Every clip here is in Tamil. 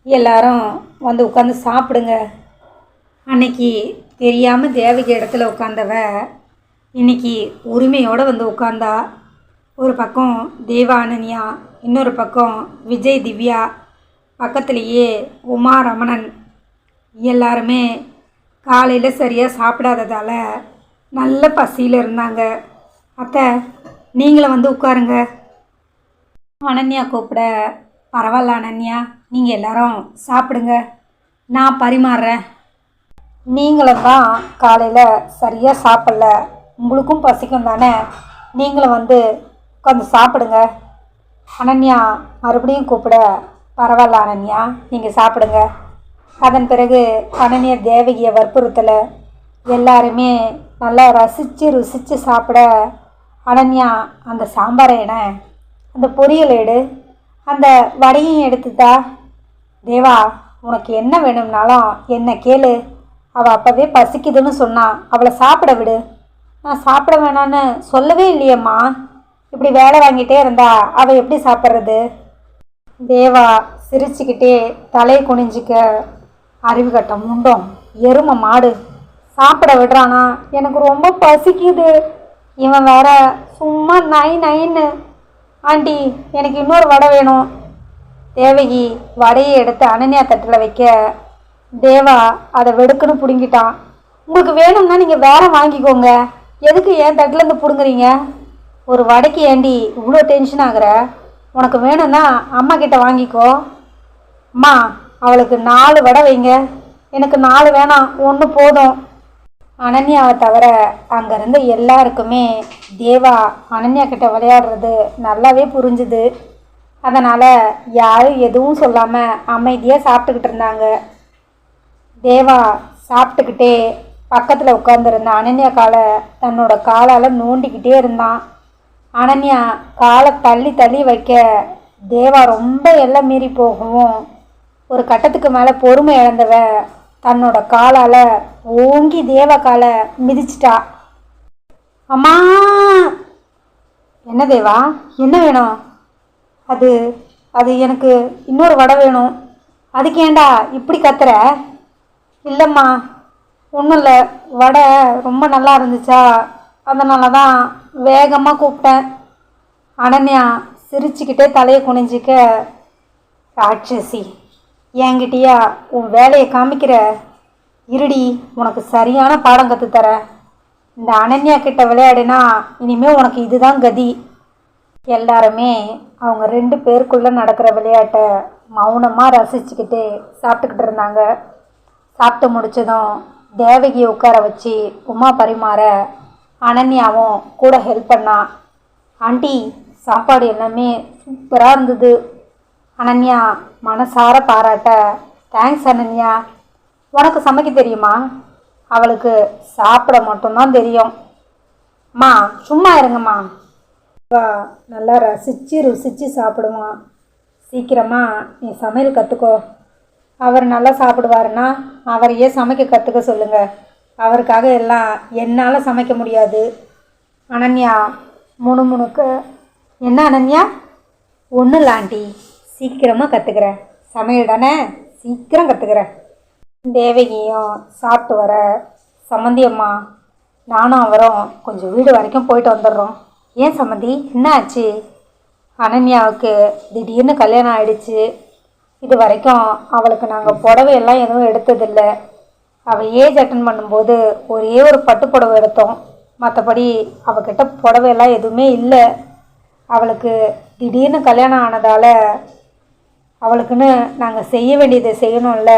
எல்லாரும் வந்து உட்காந்து சாப்பிடுங்க. அன்னைக்கு தெரியாமல் தேவகி இடத்துல உட்காந்தவ இன்னைக்கு உரிமையோடு வந்து உட்காந்தா. ஒரு பக்கம் தேவா அனன்யா, இன்னொரு பக்கம் விஜய் திவ்யா, பக்கத்துலேயே உமா ரமணன். எல்லாருமே காலையில் சரியாக சாப்பிடாததால் நல்ல பசியில் இருந்தாங்க. அத்தை, நீங்களும் வந்து உட்காருங்க. அனன்யா கூப்பிட, பரவாயில்ல அனன்யா, நீங்கள் எல்லாரும் சாப்பிடுங்க, நான் பரிமாறுறேன். நீங்களும் தான் காலையில் சரியாக சாப்பிடல, உங்களுக்கும் பசிக்கும் தானே, நீங்களும் வந்து உட்காந்து சாப்பிடுங்க. அனன்யா மறுபடியும் கூப்பிட, பரவாயில்ல அனன்யா, நீங்கள் சாப்பிடுங்க. அதன் பிறகு அனன்யா தேவகியை வற்புறுத்தலை. எல்லாருமே நல்லா ரசித்து ருசித்து சாப்பிட, அனன்யா அந்த சாம்பாரை என, அந்த பொரியல் எடு, அந்த வடையும் எடுத்துட்டா. தேவா, உனக்கு என்ன வேணும்னாலும் என்ன கேளு, அவள் அப்போவே பசிக்குதுன்னு சொன்னான், அவளை சாப்பிட விடு. நான் சாப்பிட வேணான்னு சொல்லவே இல்லையம்மா, இப்படி வேலை வாங்கிட்டே இருந்தா அவள் எப்படி சாப்பிட்றது? தேவா சிரிச்சுக்கிட்டே தலையை குனிஞ்சிக்க, அறிவு கட்டம் முண்டோம், எருமை மாடு, சாப்பிட விடுறானா? எனக்கு ரொம்ப பசிக்குது. இவன் வேற சும்மா நைன்னு. ஆண்டி, எனக்கு இன்னொரு வடை வேணும். தேவகி வடையை எடுத்து அனன்யா தட்டில் வைக்க, தேவா அதை வெடுக்குன்னு பிடுங்கிட்டான். உங்களுக்கு வேணும்னா நீங்கள் வேற வாங்கிக்கோங்க, எதுக்கு ஏன் தட்டிலேருந்து பிடுங்குறீங்க? ஒரு வடைக்கு ஏண்டி இவ்வளோ டென்ஷன் ஆகுற? உனக்கு வேணும்னா அம்மா கிட்ட வாங்கிக்கோ. அம்மா, அவளுக்கு 4 வடை வைங்க, எனக்கு 4 வேணாம், 1 போதும். அனன்யாவை தவிர அங்கே இருந்த எல்லாருக்குமே தேவா அனன்யா கிட்ட விளையாடுறது நல்லாவே புரிஞ்சுது. அதனால் யாரும் எதுவும் சொல்லாமல் அமைதியாக சாப்பிட்டுக்கிட்டு இருந்தாங்க. தேவா சாப்பிட்டுக்கிட்டே பக்கத்தில் உட்காந்துருந்த அனன்யா காலை தன்னோட காலால் நோண்டிக்கிட்டே இருந்தான். அனன்யா காலை தள்ளி தள்ளி வைக்க தேவா ரொம்ப எல்லாம் மீறி போகவும், ஒரு கட்டத்துக்கு மேலே பொறுமை இழந்தவ தன்னோட காலால் ஓங்கி தேவா காலை மிதிச்சிட்டா. அம்மா! என்ன தேவா, என்ன வேணும்? அது அது எனக்கு இன்னொரு வடை வேணும். அதுக்கு ஏண்டா இப்படி கத்துற? இல்லைம்மா, ஒன்றும் இல்லை, வடை ரொம்ப நல்லா இருந்துச்சா, அதனால தான் வேகமாக கூப்பிட்டேன். அனன்யா சிரிச்சுக்கிட்டே தலையை குனிஞ்சிக்க, ராட்சசி, என்கிட்டயா உன் வேலையை காமிக்கிற? இருடி, உனக்கு சரியான பாடம் கற்றுத்தர. இந்த அனன்யா கிட்ட விளையாடுனா இனிமேல் உனக்கு இதுதான் கதி. எல்லாருமே அவங்க 2 பேருக்குள்ளே நடக்கிற விளையாட்டை மௌனமாக ரசிச்சுக்கிட்டு சாப்பிட்டுக்கிட்டு இருந்தாங்க. சாப்பிட்டு முடித்ததும் தேவகியை உட்கார வச்சு உமா பரிமாற அனன்யாவும் கூட ஹெல்ப் பண்ணா. ஆண்டி, சாப்பாடு எல்லாமே சூப்பராக இருந்தது. அனன்யா மனசார பாராட்ட, தேங்க்ஸ் அனன்யா. உனக்கு சமைக்க தெரியுமா? அவளுக்கு சாப்பிட மட்டும்தான் தெரியும். அம்மா சும்மா இருங்கம்மா. நல்லா ரசித்து ருசித்து சாப்பிடுவான். சீக்கிரமாக நீ சமையல் கற்றுக்கோ. அவர் நல்லா சாப்பிடுவாருன்னா அவரையே சமைக்க கற்றுக்க சொல்லுங்கள். அவருக்காக எல்லாம் என்னால் சமைக்க முடியாது. அனன்யா முணுமுணுக்க, என்ன அனன்யா? ஒன்றும் இல்லை ஆண்டி, சீக்கிரமாக கற்றுக்கிறேன். சமையல் தானே, சீக்கிரம் கற்றுக்கிறேன். தேவகியும் சாப்பிட்டு வர, சம்மந்தி அம்மா, நானும் அவரும் கொஞ்சம் வீடு வரைக்கும் போயிட்டு வந்துடுறோம். ஏன் சம்மந்தி, என்ன ஆச்சு? அனன்யாவுக்கு திடீர்னு கல்யாணம் ஆயிடுச்சு. இது வரைக்கும் அவளுக்கு நாங்கள் புடவையெல்லாம் எதுவும் எடுத்ததில்லை. அவள் ஏஜ் அட்டன் பண்ணும்போது ஒரே ஒரு பட்டு புடவை எடுத்தோம். மற்றபடி அவகிட்ட புடவையெல்லாம் எதுவுமே இல்லை. அவளுக்கு திடீர்னு கல்யாணம் ஆனதால் அவளுக்குன்னு நாங்கள் செய்ய வேண்டியதை செய்யணும்ல.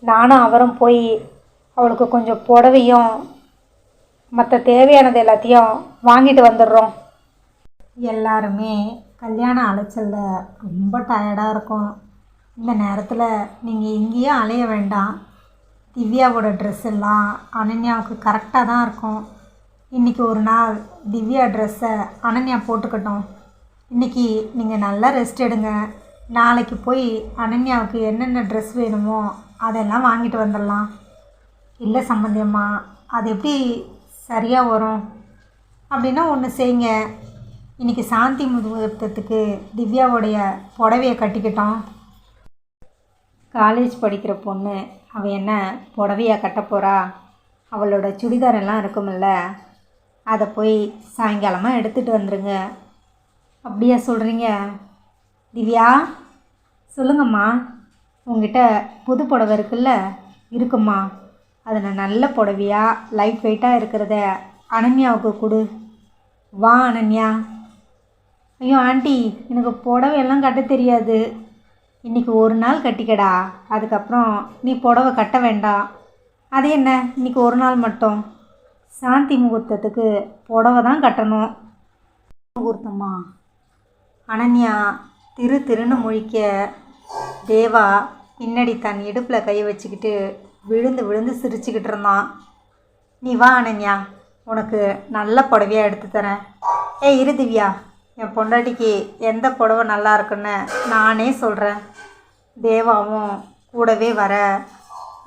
நானும் அவரும் போய் அவளுக்கு கொஞ்சம் புடவையும் மற்ற தேவையானது எல்லாத்தையும் வாங்கிட்டு வந்துடுறோம். எல்லாருமே கல்யாண அலைச்சலில் ரொம்ப டயர்டாக இருக்கும். இந்த நேரத்தில் நீங்கள் எங்கேயும் அலைய வேண்டாம். திவ்யாவோட ட்ரெஸ் எல்லாம் அனன்யாவுக்கு கரெக்டாக தான் இருக்கும். இன்றைக்கி ஒரு நாள் திவ்யா ட்ரெஸ்ஸை அனன்யா போட்டுக்கட்டும். இன்றைக்கி நீங்கள் நல்லா ரெஸ்ட் எடுங்க. நாளைக்கு போய் அனன்யாவுக்கு என்னென்ன ட்ரெஸ் வேணுமோ அதெல்லாம் வாங்கிட்டு வந்துடலாம். இல்லை சம்பந்தியம்மா, அது எப்படி சரியாக வரும்? அப்படின்னா ஒன்று செய்யுங்க, இன்றைக்கி சாந்தி முகூர்த்தத்துக்கு திவ்யாவுடைய புடவையை கட்டிக்கிட்டோம். காலேஜ் படிக்கிற பொண்ணு, அவள் என்ன புடவையா கட்ட போகிறா? அவளோட சுடிதாரெல்லாம் இருக்குமில்ல, அதை போய் சாயங்காலமாக எடுத்துகிட்டு வந்துடுங்க. அப்படியா சொல்கிறீங்க? திவ்யா, சொல்லுங்கம்மா. உங்ககிட்ட புது புடவை இருக்குல்ல? இருக்குமா. அதில் நல்ல புடவையா லைட் வெயிட்டாக இருக்கிறத அனன்யாவுக்கு கொடு. வா அனன்யா. ஐயோ ஆண்டி, எனக்கு புடவையெல்லாம் கட்ட தெரியாது. இன்றைக்கி ஒரு நாள் கட்டிக்கடா, அதுக்கப்புறம் நீ புடவை கட்ட வேண்டாம். அது என்ன இன்றைக்கி ஒரு நாள் மட்டும்? சாந்தி முகூர்த்தத்துக்கு புடவை தான் கட்டணும். முகூர்த்தம்மா? அனன்யா திரு திருன்னு முழிக்க தேவா பின்னாடி தன் இடுப்பில் கை வச்சுக்கிட்டு விழுந்து விழுந்து சிரிச்சுக்கிட்டு இருந்தான். நீ வா அனன்யா, உனக்கு நல்ல புடவையாக எடுத்து தரேன். இரு திவ்யா, என் பொண்டாட்டிக்கு எந்த புடவை நல்லா இருக்குன்னு நானே சொல்கிறேன். தேவாவும் கூடவே வர.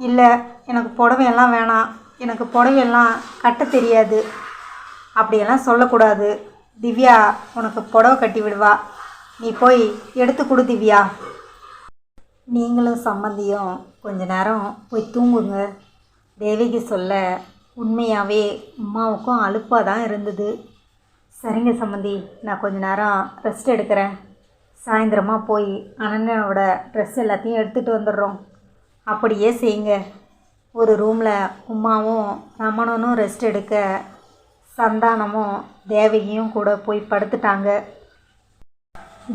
இல்லை, எனக்கு புடவையெல்லாம் வேணாம், எனக்கு புடவையெல்லாம் கட்ட தெரியாது அப்படியெல்லாம் சொல்லக்கூடாது. திவ்யா உனக்கு புடவை கட்டி விடுவா. நீ போய் எடுத்து கொடு திவ்யா. நீங்களும் சம்மந்தியும் கொஞ்ச நேரம் போய் தூங்குங்க. தேவகி சொல்ல உண்மையாகவே அம்மாவுக்கும் அலுப்பாக தான் இருந்தது. சரிங்க சம்மந்தி, நான் கொஞ்ச நேரம் ரெஸ்ட் எடுக்கிறேன். சாயந்தரமாக போய் அனன்யாவோட ட்ரெஸ் எல்லாத்தையும் எடுத்துகிட்டு வந்துடுறோம். அப்படியே செய்யுங்க. ஒரு ரூமில் உமாவும் ரமணனும் ரெஸ்ட் எடுக்க, சந்தானமும் தேவகியும் கூட போய் படுத்துட்டாங்க.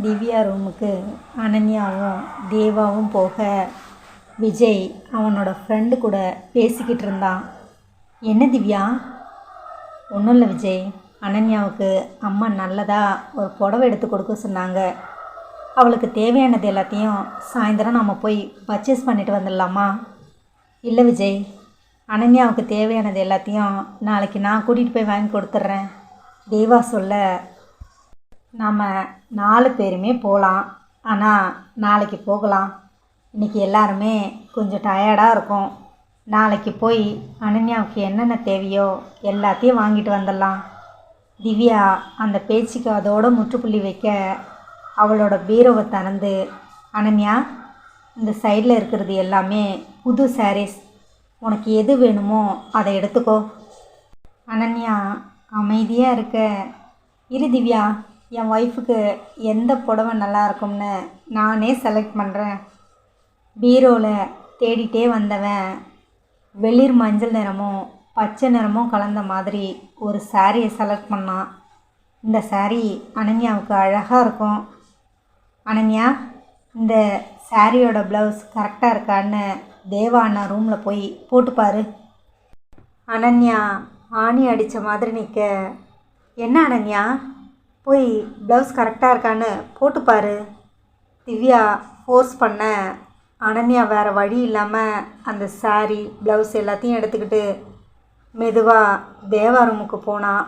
திவ்யா ரூமுக்கு அனன்யாவும் தேவாவும் போக விஜய் அவனோட ஃப்ரெண்டு கூட பேசிக்கிட்டு இருந்தான். என்ன திவ்யா? ஒன்றும் இல்லை விஜய், அனன்யாவுக்கு அம்மா நல்லதாக ஒரு புடவை எடுத்து கொடுக்க சொன்னாங்க. அவளுக்கு தேவையானது எல்லாத்தையும் சாயந்தரம் நம்ம போய் பர்ச்சேஸ் பண்ணிட்டு வந்துடலாமா? இல்லை விஜய், அனன்யாவுக்கு தேவையானது எல்லாத்தையும் நாளைக்கு நான் கூட்டிகிட்டு போய் வாங்கி கொடுத்துட்றேன். தேவா சொல்ல நாம் 4 பேருமே போகலாம். ஆனால் நாளைக்கு போகலாம். இன்றைக்கி எல்லாருமே கொஞ்சம் டயர்டாக இருக்கும். நாளைக்கு போய் அனன்யாவுக்கு என்னென்ன தேவையோ எல்லாத்தையும் வாங்கிட்டு வந்துடலாம். திவ்யா அந்த பேச்சுக்கு அதோடு முற்றுப்புள்ளி வைக்க அவளோட பீரோவை திறந்து, அனன்யா, இந்த சைடில் இருக்கிறது எல்லாமே புது சாரீஸ், உனக்கு எது வேணுமோ அதை எடுத்துக்கோ. அனன்யா அமைதியாக இருக்க, இரு திவ்யா, என் ஒய்ஃபுக்கு எந்த புடவை நல்லா இருக்கும்னு நானே செலக்ட் பண்ணுறேன். பீரோவில் தேடிட்டே வந்தவன் வெளிர் மஞ்சள் நிறமும் பச்சை நிறமும் கலந்த மாதிரி ஒரு சாரியை செலக்ட் பண்ணான். இந்த சாரீ அனன்யாவுக்கு அழகாக இருக்கும். அனன்யா, இந்த சாரியோட ப்ளவுஸ் கரெக்டாக இருக்கான்னு தேவா அண்ணா ரூமில் போய் போட்டுப்பாரு. அனன்யா ஆணி அடித்த மாதிரி நிற்க, என்ன அனன்யா, போய் ப்ளவுஸ் கரெக்டாக இருக்கான்னு போட்டுப்பாரு. திவ்யா ஃபோர்ஸ் பண்ண அனன்யா வேறு வழி இல்லாமல் அந்த சாரீ ப்ளவுஸ் எல்லாத்தையும் எடுத்துக்கிட்டு மெதுவாக தேவா ரூமுக்கு போனான்.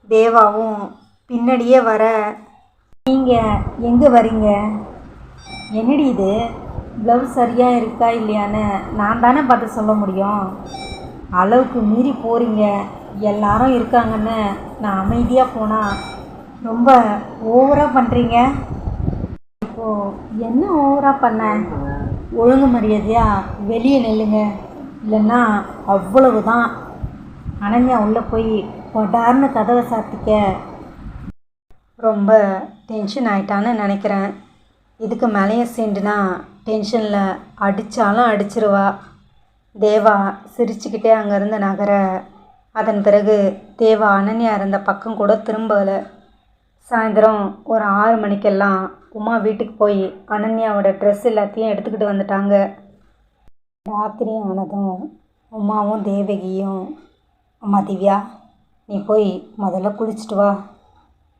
தேவாவும் பின்னாடியே வர, நீங்கள் எங்கே வரீங்க? என்னடி இது, ப்ளவுஸ் சரியாக இருக்கா இல்லையான்னு நான் தானே பார்த்து சொல்ல முடியும். அளவுக்கு மீறி போகிறீங்க. எல்லாரும் இருக்காங்கன்னு நான் அமைதியாக போனால் ரொம்ப ஓவராக பண்ணுறீங்க. இப்போது என்ன ஓவராக பண்ண? ஒழுங்கு மரியாதையாக வெளியே நில்லுங்க, இல்லைன்னா அவ்வளவு தான். அனன்யா உள்ளே போய் படார்னு கதவை சாத்திக்க ரொம்ப டென்ஷன் ஆயிட்டான்னு நினைக்கிறேன். இதுக்கு மேலேயே சேர்ந்துனா டென்ஷனில் அடித்தாலும் அடிச்சிருவா. தேவா சிரிச்சுக்கிட்டே அங்கேருந்து நகர, அதன் பிறகு தேவா அனன்யா இருந்த பக்கம் கூட திரும்பலை. சாயந்தரம் ஒரு 6 மணிக்கெல்லாம் உமா வீட்டுக்கு போய் அனன்யாவோட ட்ரெஸ் எல்லாத்தையும் எடுத்துக்கிட்டு வந்துட்டாங்க. ராத்திரி ஆனதும் உமாவும் தேவகியும், அம்மா திவ்யா, நீ போய் முதல்ல குளிச்சுட்டு வா.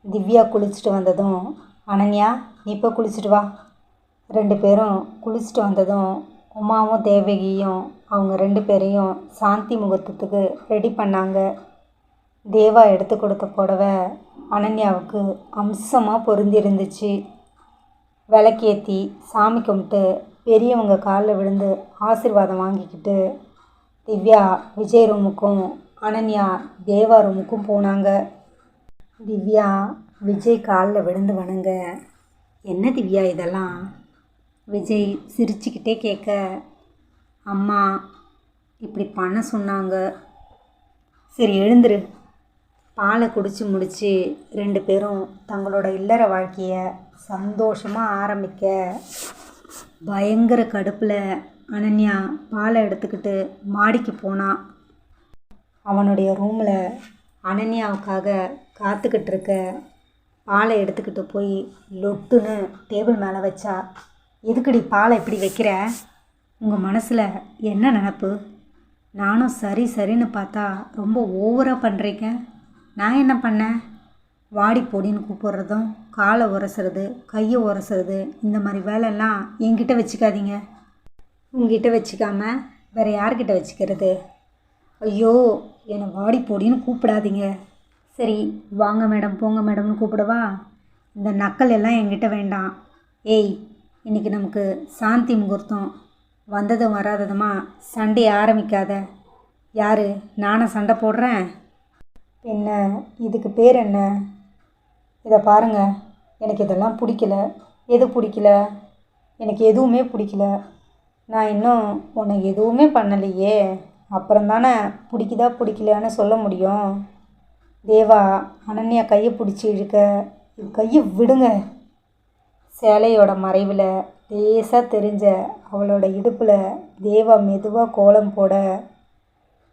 திவ்யா குளிச்சுட்டு வந்ததும், அனன்யா, நீ போய் குளிச்சுட்டு வா. 2 பேரும் குளிச்சுட்டு வந்ததும் உமாவும் தேவகியும் அவங்க 2 பேரையும் சாந்தி முகூர்த்தத்துக்கு ரெடி பண்ணாங்க. தேவா எடுத்து கொடுத்த புடவை அனன்யாவுக்கு அம்சமாக பொருந்திருந்துச்சு. விளக்கேற்றி சாமி கும்பிட்டு பெரியவங்க காலில் விழுந்து ஆசீர்வாதம் வாங்கிக்கிட்டு திவ்யா விஜய் ரூமுக்கும் அனன்யா தேவா ரூமுக்கும் போனாங்க. திவ்யா விஜய் காலில் விழுந்து வணங்க, என்ன திவ்யா இதெல்லாம்? விஜய் சிரிச்சுக்கிட்டே கேட்க, அம்மா இப்படி பண்ண சொன்னாங்க. சரி எழுந்துரு. பாலை குடித்து முடித்து 2 பேரும் தங்களோட இல்லற வாழ்க்கையை சந்தோஷமாக ஆரம்பிக்க பயங்கர கடுப்பில் அனன்யா பாலை எடுத்துக்கிட்டு மாடிக்கு போனான். அவனுடைய ரூமில் அனன்யாவுக்காக காத்துக்கிட்டு இருக்க பாலை எடுத்துக்கிட்டு போய் லொட்டுன்னு டேபிள் மேலே வச்சா. எதுக்குடி பாலை இப்படி வைக்கிற? உங்கள் மனசில் என்ன நினப்பு? நானும் சரி சரின்னு பார்த்தா ரொம்ப ஓவராக பண்ணுறீங்க. நான் என்ன பண்ணேன்? வாடி பொடின்னு கூப்பிட்றதும், காலை உரசுறது, கையை உரசுறது, இந்த மாதிரி வேலையெல்லாம் என்கிட்ட வச்சுக்காதீங்க. உங்ககிட்ட வச்சுக்காம வேறு யார்கிட்ட வச்சுக்கிறது? ஐயோ, என்னை வாடி பொடின்னு கூப்பிடாதீங்க. சரி வாங்க மேடம், போங்க மேடம்னு கூப்பிடவா? இந்த நக்கல் எல்லாம் என்கிட்ட வேண்டாம். ஏய், இன்றைக்கி நமக்கு சாந்தி முகூர்த்தம். வந்ததும் வராததுமா சண்டையை ஆரம்பிக்காத. யார்? நானும் சண்டை போடுறேன்? என்ன இதுக்கு பேர் என்ன? இதை பாருங்கள், எனக்கு இதெல்லாம் பிடிக்கல. எது பிடிக்கல? எனக்கு எதுவுமே பிடிக்கல. நான் இன்னும் உன்னை எதுவுமே பண்ணலையே, அப்புறம் தானே பிடிக்குதா பிடிக்கலையான்னு சொல்ல முடியும். தேவா அனன்யா கையை பிடிச்சி இழுக்க, கையை விடுங்க. சேலையோட மறைவில் லேசாக தெரிஞ்ச அவளோட இடுப்பில் தேவா மெதுவாக கோலம் போட,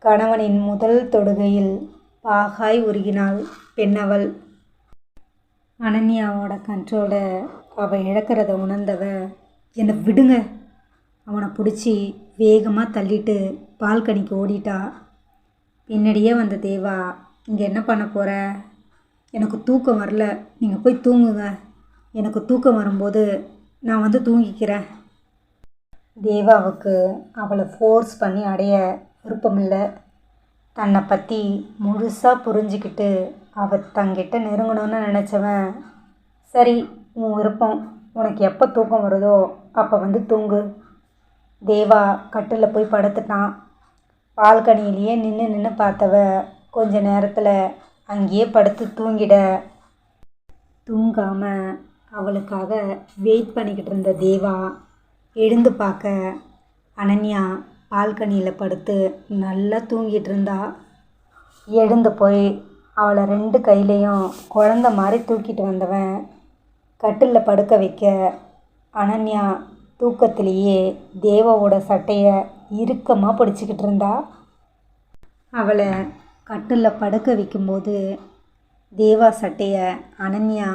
கணவனின் முதல் தொடுகையில் பாகாய் உருகினாள் பெண்ணவள். அனன்யாவோட கண்ட்ரோலை அவள் இழக்கிறத உணர்ந்தவ, என்னை விடுங்க. அவனை பிடிச்சி வேகமாக தள்ளிட்டு பால்கனிக்கு ஓடிட்டா. பின்னாடியே வந்த தேவா, இங்கே என்ன பண்ண போகிற? எனக்கு தூக்கம் வரல, நீங்கள் போய் தூங்குங்க. எனக்கு தூக்கம் வரும்போது நான் வந்து தூங்கிக்கிறேன். தேவாவுக்கு அவளை ஃபோர்ஸ் பண்ணி அடைய விருப்பமில்லை. தன்னை பற்றி முழுசாக புரிஞ்சிக்கிட்டு அவள் தங்கிட்ட நெருங்கணும்னு நினச்சவன், சரி உன் விருப்பம், உனக்கு எப்போ தூக்கம் வருதோ அப்போ வந்து தூங்கு. தேவா கட்டில் போய் படுத்துட்டான். பால்கனியிலேயே நின்று பார்த்தவ கொஞ்ச நேரத்தில் அங்கேயே படுத்து தூங்கிட, தூங்காமல் அவளுக்காக வெயிட் பண்ணிக்கிட்டு இருந்த தேவா எழுந்து பார்க்க அனன்யா பால்கனியில் படுத்து நல்லா தூங்கிட்டு இருந்தா. எழுந்து போய் அவளை 2 கையிலையும் குழந்த மாதிரி தூக்கிட்டு வந்தவன் கட்டிலில் படுக்க வைக்க, அனன்யா தூக்கத்திலேயே தேவாவோட சட்டையை இறுக்கமாக பிடிச்சிக்கிட்டு இருந்தா. அவளை கட்டிலில் படுக்க வைக்கும்போது தேவா சட்டையை அனன்யா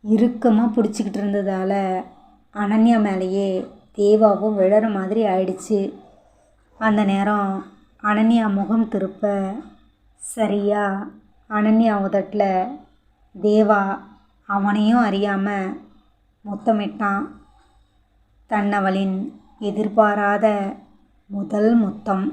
இறுக்கமாக பிடிச்சிக்கிட்டு இருந்ததால் அனன்யா மேலேயே தேவாவும் விழற மாதிரி ஆயிடுச்சு. அந்த நேரம் அனன்யா முகம் திருப்ப, சரியா அனன்யா உதட்டில் தேவா அவனையும் அறியாமல் முத்தமிட்டான். தன்னவளின் எதிர்பாராத முதல் முத்தம்.